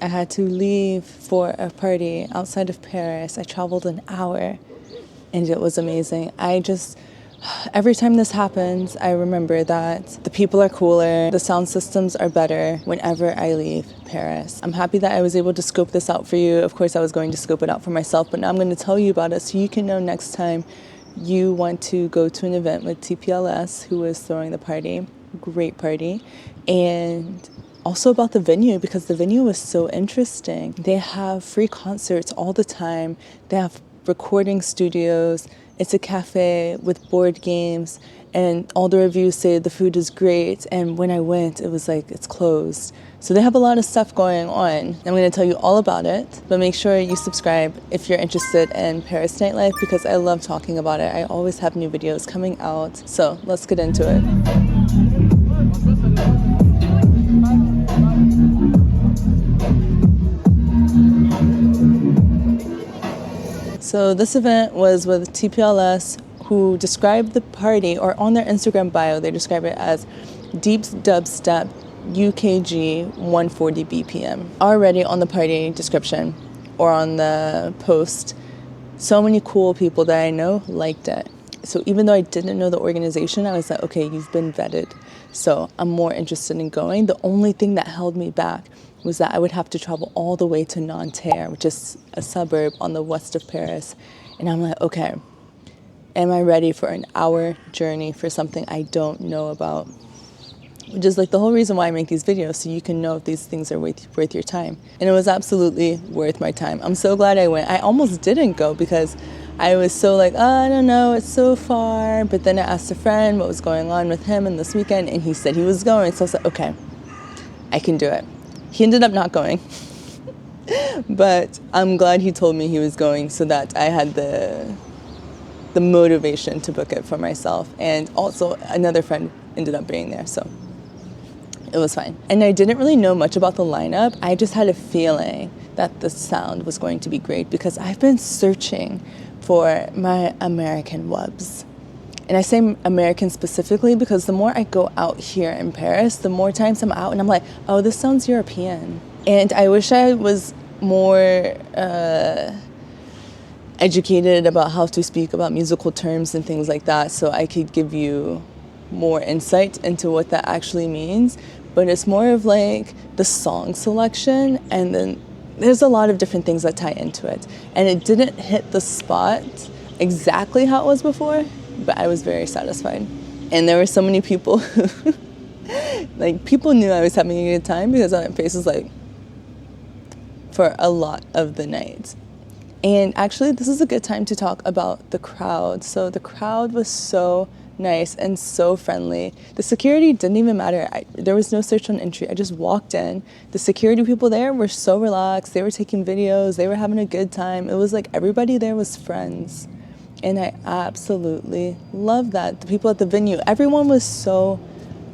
I had to leave for a party outside of Paris. I traveled an hour and it was amazing. Every time this happens, I remember that the people are cooler, the sound systems are better whenever I leave Paris. I'm happy that I was able to scope this out for you. Of course, I was going to scope it out for myself, but now I'm going to tell you about it so you can know next time you want to go to an event with TPLS, who is throwing the party. Great party. And also about the venue, because the venue was so interesting. They have free concerts all the time. They have recording studios. It's a cafe with board games, and all the reviews say the food is great. And when I went, it was like, it's closed. So they have a lot of stuff going on. I'm going to tell you all about it, but make sure you subscribe if you're interested in Paris nightlife, because I love talking about it. I always have new videos coming out. So let's get into it. So this event was with TPLS, who described the party, or on their Instagram bio, they describe it as deep dubstep UKG 140 BPM. Already on the party description or on the post, so many cool people that I know liked it. So even though I didn't know the organization, I was like, okay, you've been vetted. So I'm more interested in going. The only thing that held me back was that I would have to travel all the way to Nanterre, which is a suburb on the west of Paris. And I'm like, okay, am I ready for an hour journey for something I don't know about? Which is like the whole reason why I make these videos, so you can know if these things are worth your time. And it was absolutely worth my time. I'm so glad I went. I almost didn't go because I was so like, oh, I don't know, it's so far. But then I asked a friend what was going on with him in this weekend, and he said he was going. So I was like, okay, I can do it. He ended up not going, but I'm glad he told me he was going so that I had the motivation to book it for myself. And also another friend ended up being there, so it was fine. And I didn't really know much about the lineup. I just had a feeling that the sound was going to be great because I've been searching for my American wubs. And I say American specifically because the more I go out here in Paris, the more times I'm out and I'm like, oh, this sounds European. And I wish I was more educated about how to speak about musical terms and things like that, so I could give you more insight into what that actually means. But it's more of like the song selection, and then there's a lot of different things that tie into it. And it didn't hit the spot exactly how it was before, but I was very satisfied. And there were so many people like, people knew I was having a good time because my face was like, for a lot of the night. And actually, this is a good time to talk about the crowd. So the crowd was so nice and so friendly. The security didn't even matter. There was no search on entry. I just walked in. The security people there were so relaxed. They were taking videos. They were having a good time. It was like everybody there was friends. And I absolutely love that. The people at the venue, everyone was so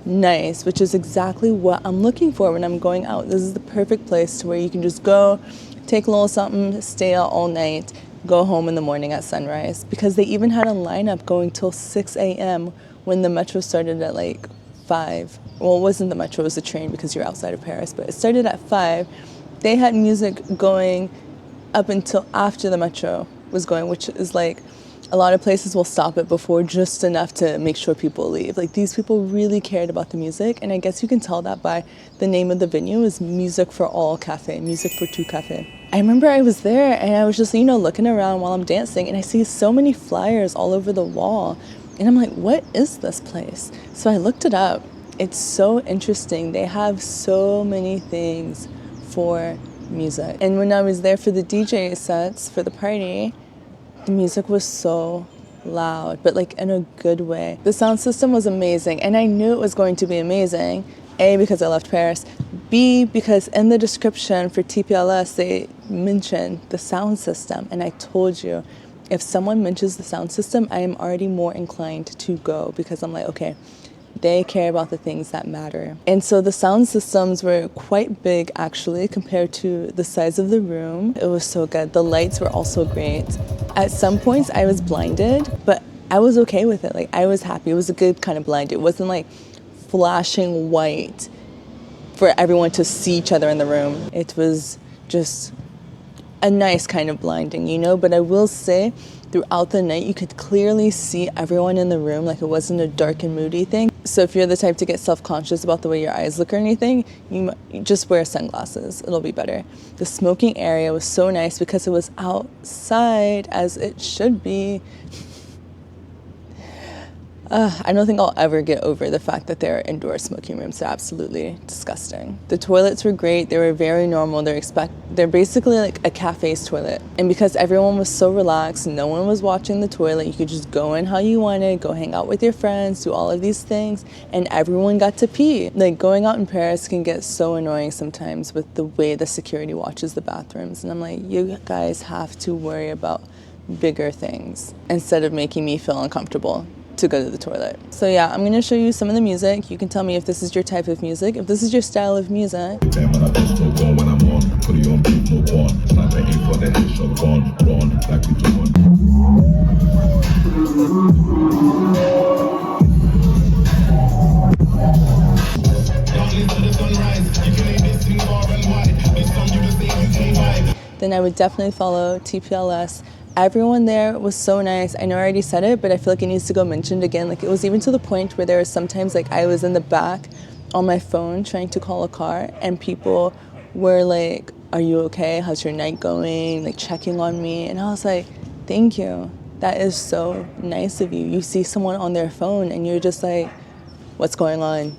nice, which is exactly what I'm looking for when I'm going out. This is the perfect place to where you can just go, take a little something, stay out all night, go home in the morning at sunrise. Because they even had a lineup going till 6 a.m. when the metro started at like 5. Well, it wasn't the metro, it was the train because you're outside of Paris, but it started at 5. They had music going up until after the metro was going, which is like, a lot of places will stop it before, just enough to make sure people leave. Like, these people really cared about the music, and I guess you can tell that by the name of the venue is Music for All Cafe, Music for Tout Cafe. I remember I was there and I was just, looking around while I'm dancing, and I see so many flyers all over the wall, and I'm like, what is this place? So I looked it up. It's so interesting. They have so many things for music. And when I was there for the DJ sets for the party, the music was so loud, but like in a good way. The sound system was amazing, and I knew it was going to be amazing. A, because I left Paris. B, because in the description for TPLS, they mentioned the sound system. And I told you, if someone mentions the sound system, I am already more inclined to go, because I'm like, okay, they care about the things that matter. And so the sound systems were quite big, actually, compared to the size of the room. It was so good. The lights were also great. At some points, I was blinded, but I was okay with it. Like, I was happy. It was a good kind of blind. It wasn't like flashing white for everyone to see each other in the room. It was just a nice kind of blinding, you know, but I will say throughout the night you could clearly see everyone in the room, like it wasn't a dark and moody thing. So if you're the type to get self-conscious about the way your eyes look or anything, you just wear sunglasses, it'll be better. The smoking area was so nice because it was outside, as it should be. I don't think I'll ever get over the fact that there are indoor smoking rooms. They're absolutely disgusting. The toilets were great. They were very normal. They're basically like a cafe's toilet. And because everyone was so relaxed, no one was watching the toilet, you could just go in how you wanted, go hang out with your friends, do all of these things, and everyone got to pee. Like, going out in Paris can get so annoying sometimes with the way the security watches the bathrooms. And I'm like, you guys have to worry about bigger things instead of making me feel uncomfortable to go to the toilet. So yeah, I'm gonna show you some of the music. You can tell me if this is your type of music, if this is your style of music. Then I would definitely follow TPLS. Everyone there was so nice. I know I already said it, but I feel like it needs to go mentioned again. Like, it was even to the point where there was sometimes, like, I was in the back on my phone trying to call a car, and people were like, are you okay? How's your night going? Like, checking on me. And I was like, thank you. That is so nice of you. You see someone on their phone and you're just like, what's going on?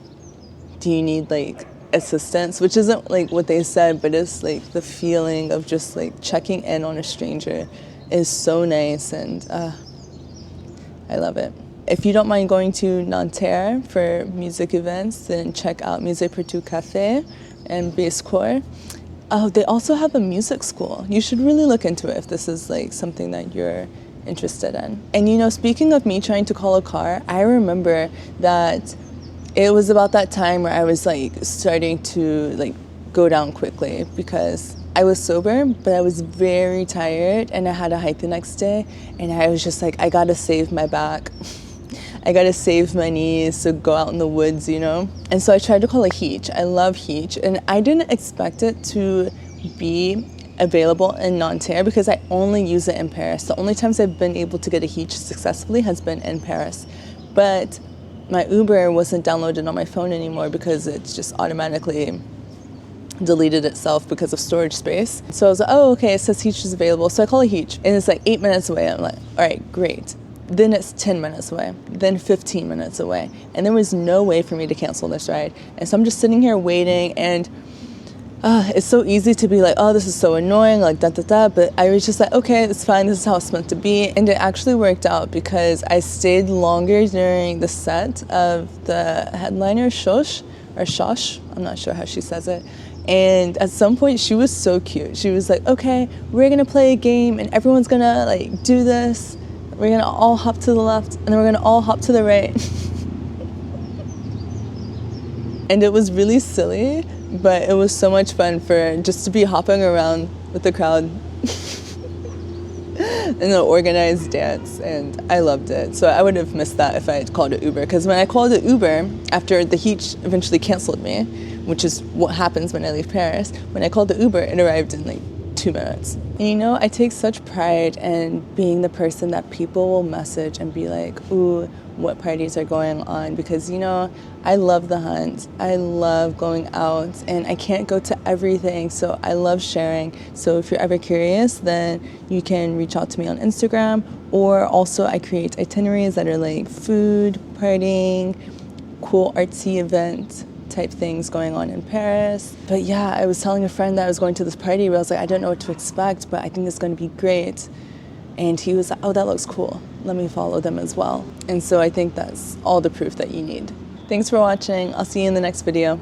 Do you need, like, assistance? Which isn't, like, what they said, but it's, like, the feeling of just, like, checking in on a stranger is so nice, and I love it. If you don't mind going to Nanterre for music events, then check out Musée Pertu Café and Bassecour. Oh, they also have a music school. You should really look into it if this is like something that you're interested in. And you know, speaking of me trying to call a car, I remember that it was about that time where I was like starting to like go down quickly because I was sober, but I was very tired and I had a hike the next day, and I was just like, I gotta save my back. I gotta save my knees to go out in the woods, you know? And so I tried to call a Heetch. I love Heetch, and I didn't expect it to be available in Nanterre because I only use it in Paris. The only times I've been able to get a Heetch successfully has been in Paris. But my Uber wasn't downloaded on my phone anymore because it's just automatically deleted itself because of storage space. So I was like, oh, okay, it says Heetch is available. So I call a Heetch, and it's like 8 minutes away. I'm like, all right, great. Then it's 10 minutes away, then 15 minutes away. And there was no way for me to cancel this ride. And so I'm just sitting here waiting, and it's so easy to be like, oh, this is so annoying, like da-da-da. But I was just like, okay, it's fine, this is how it's meant to be. And it actually worked out because I stayed longer during the set of the headliner, Shosh, I'm not sure how she says it. And at some point she was so cute. She was like, okay, we're gonna play a game and everyone's gonna like do this. We're gonna all hop to the left and then we're gonna all hop to the right. And it was really silly, but it was so much fun for just to be hopping around with the crowd in an organized dance, and I loved it. So I would have missed that if I had called an Uber, because when I called an Uber after the Heetch eventually canceled me, which is what happens when I leave Paris, when I called the Uber, it arrived in like 2 minutes. And you know, I take such pride in being the person that people will message and be like, ooh, what parties are going on, because you know, I love the hunt, I love going out, and I can't go to everything, so I love sharing. So if you're ever curious, then you can reach out to me on Instagram, or also I create itineraries that are like food, partying, cool artsy event type things going on in Paris. But yeah, I was telling a friend that I was going to this party where I was like, I don't know what to expect, but I think it's going to be great. And he was like, oh, that looks cool. Let me follow them as well. And so I think that's all the proof that you need. Thanks for watching. I'll see you in the next video.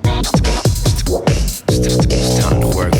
It's time to work.